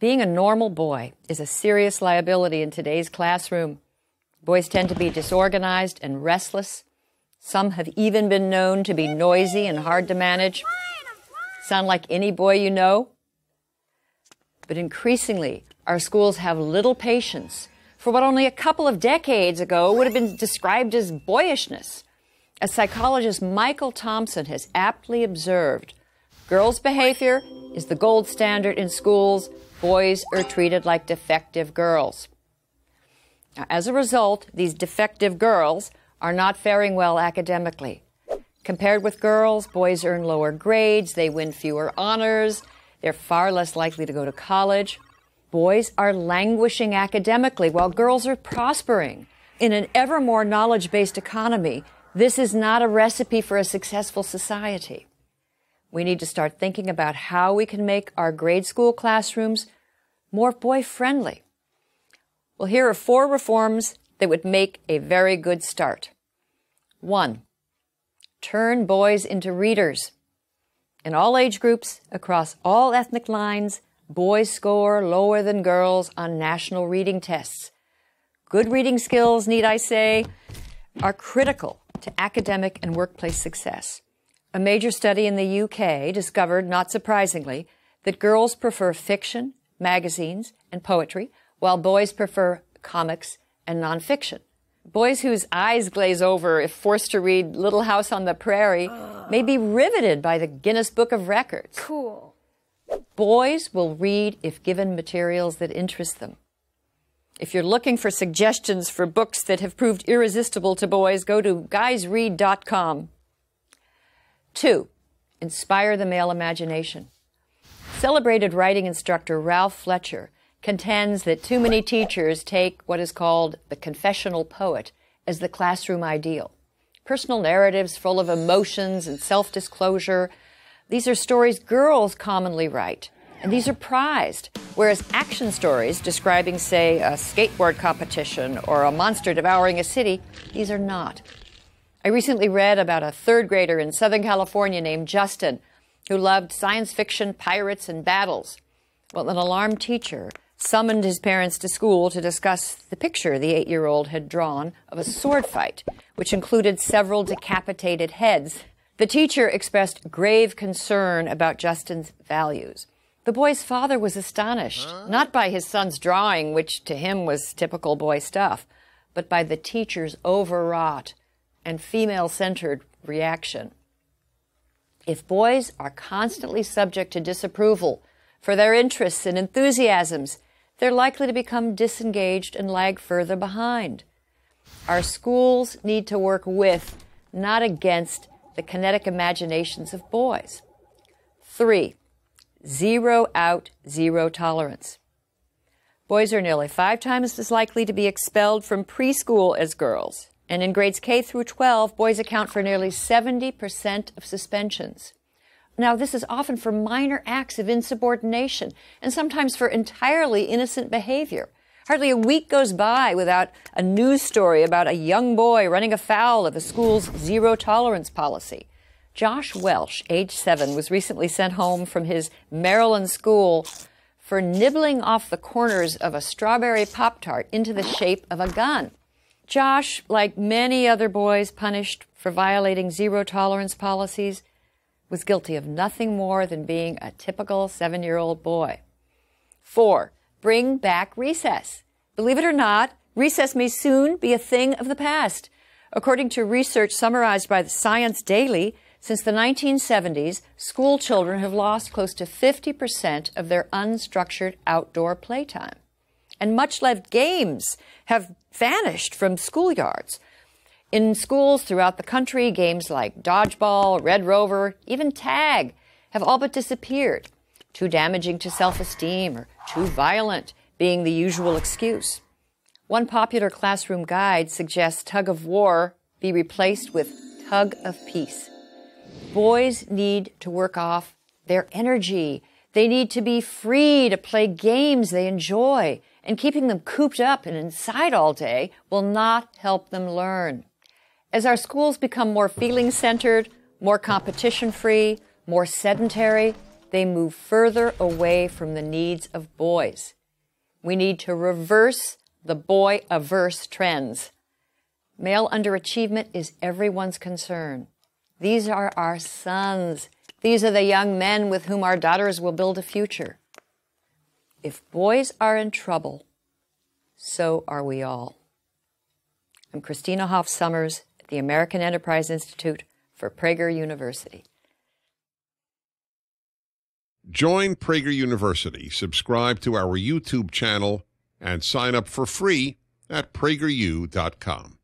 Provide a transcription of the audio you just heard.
Being a normal boy is a serious liability in today's classroom. Boys tend to be disorganized and restless. Some have even been known to be noisy and hard to manage. Sound like any boy you know? But increasingly, our schools have little patience for what only a couple of decades ago would have been described as boyishness. As psychologist Michael Thompson has aptly observed, girls' behavior is the gold standard in schools. Boys are treated like defective girls. Now, as a result, these defective girls are not faring well academically. Compared with girls, boys earn lower grades, they win fewer honors, they're far less likely to go to college. Boys are languishing academically while girls are prospering. In an ever more knowledge-based economy, this is not a recipe for a successful society. We need to start thinking about how we can make our grade school classrooms more boy-friendly. Well, here are 4 reforms that would make a very good start. 1. Turn boys into readers. In all age groups, across all ethnic lines, boys score lower than girls on national reading tests. Good reading skills, need I say, are critical to academic and workplace success. A major study in the UK discovered, not surprisingly, that girls prefer fiction, magazines, and poetry, while boys prefer comics and nonfiction. Boys whose eyes glaze over if forced to read Little House on the Prairie may be riveted by the Guinness Book of Records. Cool. Boys will read if given materials that interest them. If you're looking for suggestions for books that have proved irresistible to boys, go to guysread.com. 2. Inspire the male imagination. Celebrated writing instructor Ralph Fletcher contends that too many teachers take what is called the confessional poet as the classroom ideal. Personal narratives full of emotions and self-disclosure. These are stories girls commonly write, and these are prized, whereas action stories describing, say, a skateboard competition or a monster devouring a city, these are not. I recently read about a 3rd grader in Southern California named Justin who loved science fiction, pirates, and battles. Well, an alarmed teacher summoned his parents to school to discuss the picture the 8-year-old had drawn of a sword fight, which included several decapitated heads. The teacher expressed grave concern about Justin's values. The boy's father was astonished, not by his son's drawing, which to him was typical boy stuff, but by the teacher's overwrought and female-centered reaction. If boys are constantly subject to disapproval for their interests and enthusiasms, they're likely to become disengaged and lag further behind. Our schools need to work with, not against, the kinetic imaginations of boys. 3. Zero out, zero tolerance. Boys are nearly 5 times as likely to be expelled from preschool as girls. And in grades K through 12, boys account for nearly 70% of suspensions. Now, this is often for minor acts of insubordination and sometimes for entirely innocent behavior. Hardly a week goes by without a news story about a young boy running afoul of the school's zero-tolerance policy. Josh Welsh, age 7, was recently sent home from his Maryland school for nibbling off the corners of a strawberry Pop-Tart into the shape of a gun. Josh, like many other boys punished for violating zero-tolerance policies, was guilty of nothing more than being a typical 7-year-old boy. 4. Bring back recess. Believe it or not, recess may soon be a thing of the past. According to research summarized by the Science Daily, since the 1970s, school children have lost close to 50% of their unstructured outdoor playtime. And much-loved games have vanished from schoolyards. In schools throughout the country, games like dodgeball, Red Rover, even tag have all but disappeared. Too damaging to self-esteem or too violent being the usual excuse. One popular classroom guide suggests tug of war be replaced with tug of peace. Boys need to work off their energy. They need to be free to play games they enjoy, and keeping them cooped up and inside all day will not help them learn. As our schools become more feeling-centered, more competition-free, more sedentary, they move further away from the needs of boys. We need to reverse the boy-averse trends. Male underachievement is everyone's concern. These are our sons. These are the young men with whom our daughters will build a future. If boys are in trouble, so are we all. I'm Christina Hoff Sommers at the American Enterprise Institute for Prager University. Join Prager University, subscribe to our YouTube channel, and sign up for free at prageru.com.